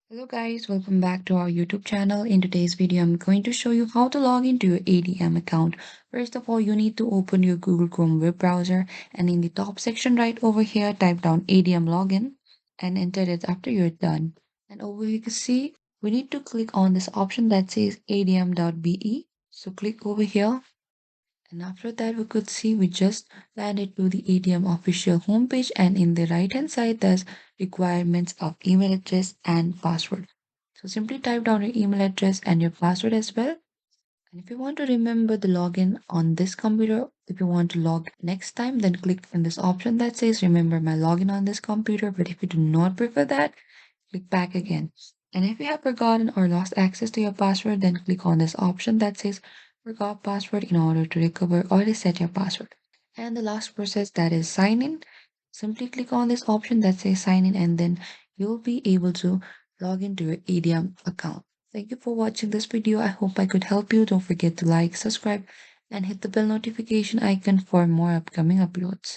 Hello guys, welcome back to our YouTube channel. In today's video, I'm going to show you how to log into your ADM account. First of all, you need to open your Google Chrome web browser and in the top section right over here, type down ADM login and enter it after you're done. And over here you can see we need to click on this option that says adm.be. So click over here and after that, we could see we just landed to the ATM official homepage, and in the right hand side, there's requirements of email address and password. So simply type down your email address and your password as well. And if you want to remember the login on this computer, if you want to log next time, then click in this option that says remember my login on this computer. But if you do not prefer that, click back again. And if you have forgotten or lost access to your password, then click on this option that says forgot password in order to recover or reset your password. And the last process that is sign in. Simply click on this option that says sign in and then you'll be able to log into your ADM account. Thank you for watching this video. I hope I could help you. Don't forget to like, subscribe, and hit the bell notification icon for more upcoming uploads.